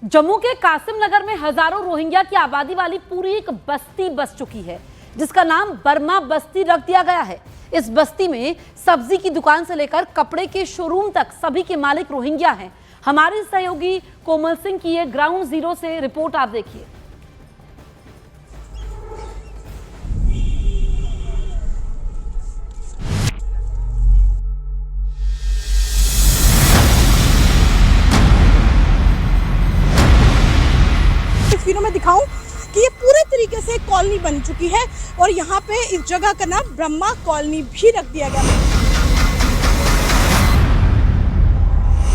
जम्मू के कासिम नगर में हजारों रोहिंग्या की आबादी वाली पूरी एक बस्ती बस चुकी है, जिसका नाम बर्मा बस्ती रख दिया गया है। इस बस्ती में सब्जी की दुकान से लेकर कपड़े के शोरूम तक सभी के मालिक रोहिंग्या हैं। हमारे सहयोगी कोमल सिंह की ये ग्राउंड जीरो से रिपोर्ट आप देखिए। तस्वीरों में दिखाऊं कि ये पूरे तरीके से कॉलोनी बन चुकी है और यहाँ पे इस जगह का नाम ब्रह्मा कॉलोनी भी रख दिया गया है।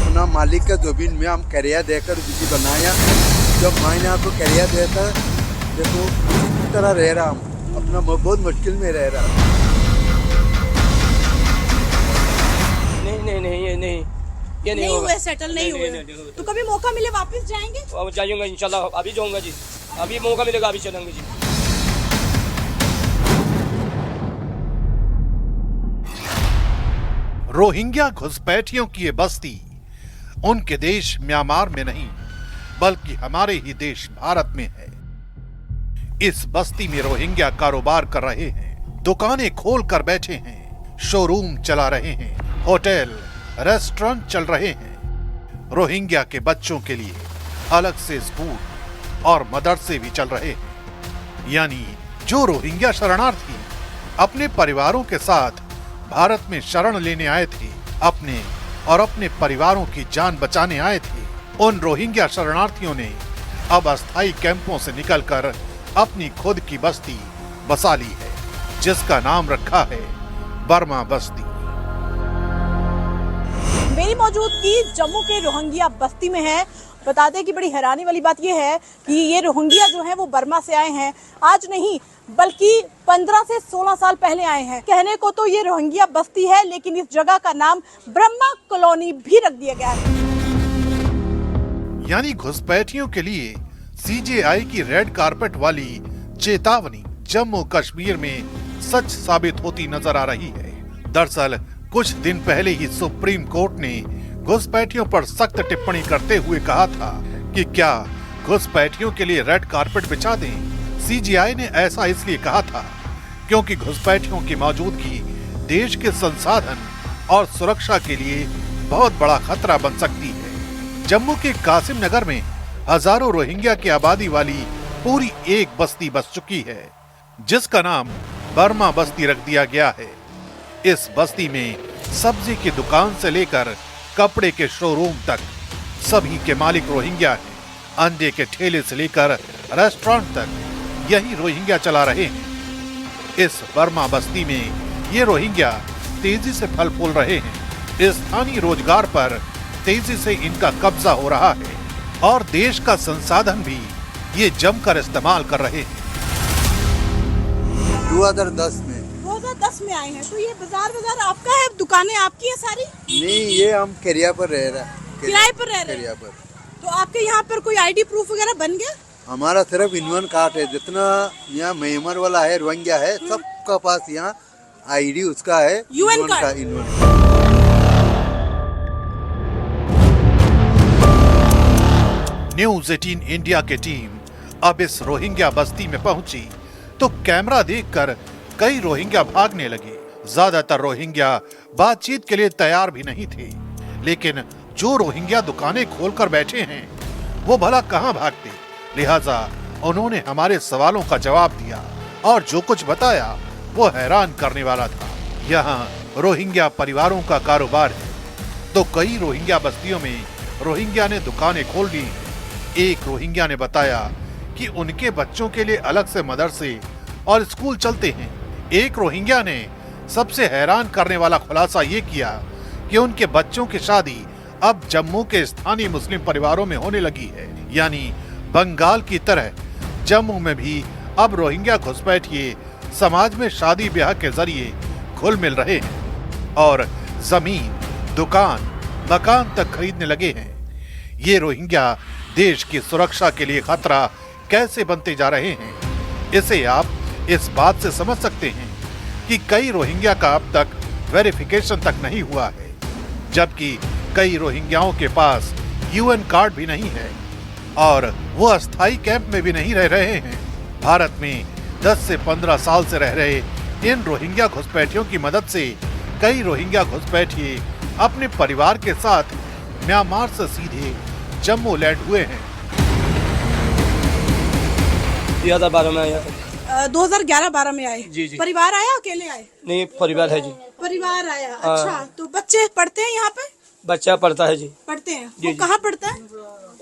अपना मालिक का जमीन में हम करिया देकर बिजली बनाया। जब मैंने आपको करिया देता देखो इसी तरह रह रहा हम अपना बहुत मुश्किल में रह रहा। नहीं ये नहीं हुए सेटल नहीं हुए तो कभी मौका मिले वापस जाएंगे? अब जाऊंगा इंशाल्लाह, अभी जाऊंगा जी, अभी मौका मिलेगा अभी चलेंगे जी। रोहिंग्या घुसपैठियों की ये बस्ती उनके देश म्यांमार में नहीं बल्कि हमारे ही देश भारत में है। इस बस्ती में रोहिंग्या कारोबार कर रहे हैं, दुकानें खोल कर बैठे हैं, शोरूम चला रहे हैं, होटल रेस्टोरेंट चल रहे हैं। रोहिंग्या के बच्चों के लिए अलग से स्कूल और मदरसे भी चल रहे हैं। यानी जो रोहिंग्या शरणार्थी अपने परिवारों के साथ भारत में शरण लेने आए थे, अपने और अपने परिवारों की जान बचाने आए थे, उन रोहिंग्या शरणार्थियों ने अब अस्थायी कैंपों से निकलकर अपनी खुद की बस्ती बसा ली है, जिसका नाम रखा है बर्मा बस्ती। मेरी मौजूदगी जम्मू के रोहिंग्या बस्ती में है। बता दें कि बड़ी हैरानी वाली बात यह है कि ये रोहिंग्या जो है वो बर्मा से आए हैं, आज नहीं बल्कि 15 से 16 साल पहले आए हैं। कहने को तो ये रोहिंग्या बस्ती है, लेकिन इस जगह का नाम ब्रह्मा कॉलोनी भी रख दिया गया है। यानी घुसपैठियों के लिए सीजेआई की रेड कारपेट वाली चेतावनी जम्मू कश्मीर में सच साबित होती नजर आ रही है। दरअसल कुछ दिन पहले ही सुप्रीम कोर्ट ने घुसपैठियों पर सख्त टिप्पणी करते हुए कहा था कि क्या घुसपैठियों के लिए रेड कारपेट बिछा दें। सीजीआई ने ऐसा इसलिए कहा था क्योंकि घुसपैठियों की मौजूदगी देश के संसाधन और सुरक्षा के लिए बहुत बड़ा खतरा बन सकती है। जम्मू के कासिम नगर में हजारों रोहिंग्या की आबादी वाली पूरी एक बस्ती बस चुकी है, जिसका नाम बर्मा बस्ती रख दिया गया है। इस बस्ती में सब्जी की दुकान से लेकर कपड़े के शोरूम तक सभी के मालिक रोहिंग्या हैं। अंडे के ठेले से लेकर रेस्टोरेंट तक यही रोहिंग्या चला रहे हैं। इस बर्मा बस्ती में ये रोहिंग्या तेजी से फल फूल रहे हैं। स्थानीय रोजगार पर तेजी से इनका कब्जा हो रहा है और देश का संसाधन भी ये जमकर इस्तेमाल कर रहे हैं। 2010 में आए हैं तो ये बाजार आपका है, दुकानें आपकी है सारी? नहीं, ये हम किराए पर रह रहे हैं। किराए पर रह रहे हैं? तो आपके यहाँ पर कोई आईडी प्रूफ वगैरह बन गया? हमारा सिर्फ इनवन कार्ड है, जितना यहाँ म्यांमार वाला है रोहिंग्या है सबका पास यहाँ आईडी उसका है, यूएन कार्ड। न्यूज़ 18 इंडिया की टीम अब इस रोहिंग्या बस्ती में पहुंची तो कैमरा देखकर कई रोहिंग्या भागने लगे। ज्यादातर रोहिंग्या बातचीत के लिए तैयार भी नहीं थे, लेकिन जो रोहिंग्या दुकानें खोलकर बैठे हैं वो भला कहां भागते। लिहाजा उन्होंने हमारे सवालों का जवाब दिया और जो कुछ बताया वो हैरान करने वाला था। यहाँ रोहिंग्या परिवारों का कारोबार है तो कई रोहिंग्या बस्तियों में रोहिंग्या ने दुकानें खोल ली। एक रोहिंग्या ने बताया कि उनके बच्चों के लिए अलग से मदरसे और स्कूल चलते हैं। एक रोहिंग्या ने सबसे हैरान करने वाला खुलासा ये किया कि उनके बच्चों की शादी अब जम्मू के स्थानीय मुस्लिम परिवारों में होने लगी है। यानी बंगाल की तरह जम्मू में भी अब रोहिंग्या घुसपैठिए समाज में शादी ब्याह के जरिए घुल मिल रहे हैं और जमीन, दुकान, मकान तक खरीदने लगे हैं। ये रोहिंग्या देश की सुरक्षा के लिए खतरा कैसे बनते जा रहे हैं, इसे आप इस बात से समझ सकते हैं कि कई रोहिंग्या का अब तक वेरिफिकेशन तक नहीं हुआ है, जबकि कई रोहिंग्याओं के पास यूएन कार्ड भी नहीं है। और वो अस्थायी कैंप में भी नहीं रह रहे हैं। भारत में 10 से 15 साल से रह रहे इन रोहिंग्या घुसपैठियों की मदद से कई रोहिंग्या घुसपैठिए अपने परिवार के साथ म्यांमार से सीधे जम्मू लैंड हुए हैं। 2012 में आया। 2011-12 में आए। जी, जी। परिवार आया, अकेले आए? नहीं, परिवार है जी। परिवार आया। अच्छा, तो बच्चे पढ़ते हैं यहाँ पे? बच्चा पढ़ता है जी। पढ़ते हैं। जी, वो जी। कहाँ पढ़ता है?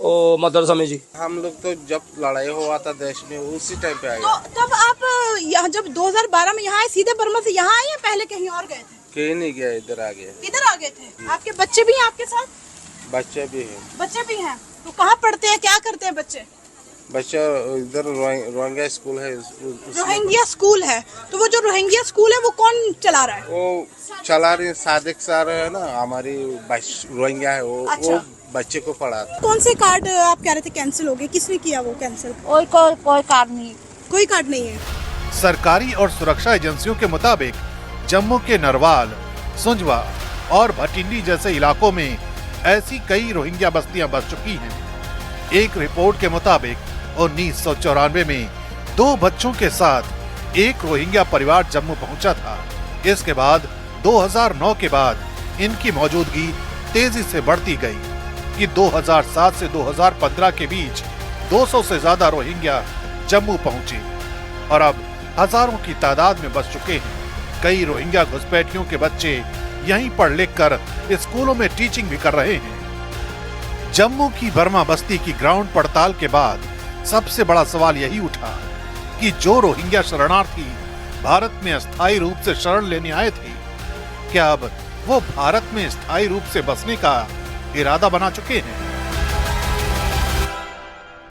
ओ मदरसा में जी। हम लोग तो जब लड़ाई हुआ था देश में उसी टाइम पे आए। तो तब आप यहाँ जब 2012 में यहाँ आए, सीधे बर्मा से यहाँ आए या पहले कहीं और गए थे? कहीं नहीं गया, इधर आ गया। इधर आ गए थे। आपके बच्चे भी हैं आपके साथ? बच्चे भी है। बच्चे भी हैं। तो कहाँ पढ़ते हैं, क्या करते हैं बच्चे? बच्चा इधर रोहिंग्या स्कूल है। रोहिंग्या स्कूल है। तो वो जो रोहिंग्या स्कूल है वो कौन चला रहा है? वो चला रही सादिक सर है ना, हमारी रोहिंग्या है वो। अच्छा। वो बच्चे को पढ़ाता। कौन से कार्ड आप कह रहे थे कैंसिल हो गए, किसने किया वो कैंसिल? कोई कार्ड नहीं। कोई कार्ड नहीं है। सरकारी और सुरक्षा एजेंसियों के मुताबिक जम्मू के नरवाल, सुंजवा और भटिंडी जैसे इलाकों में ऐसी कई रोहिंग्या बस्तियां बस चुकी हैं। एक रिपोर्ट के मुताबिक 1994 में 2 बच्चों के साथ एक रोहिंग्या परिवार जम्मू पहुंचा था। इसके बाद 2009 के बाद इनकी मौजूदगी तेजी से बढ़ती गई कि 2007 से 2015 के बीच 200 से ज्यादा रोहिंग्या जम्मू पहुंचे और अब हजारों की तादाद में बस चुके हैं। कई रोहिंग्या घुसपैठियों के बच्चे यहीं पढ़ लिख कर स्कूलों में टीचिंग भी कर रहे हैं। जम्मू की बर्मा बस्ती की ग्राउंड पड़ताल के बाद सबसे बड़ा सवाल यही उठा कि जो रोहिंग्या शरणार्थी भारत में अस्थायी रूप से शरण लेने आए थे, क्या अब वो भारत में स्थायी रूप से बसने का इरादा बना चुके हैं?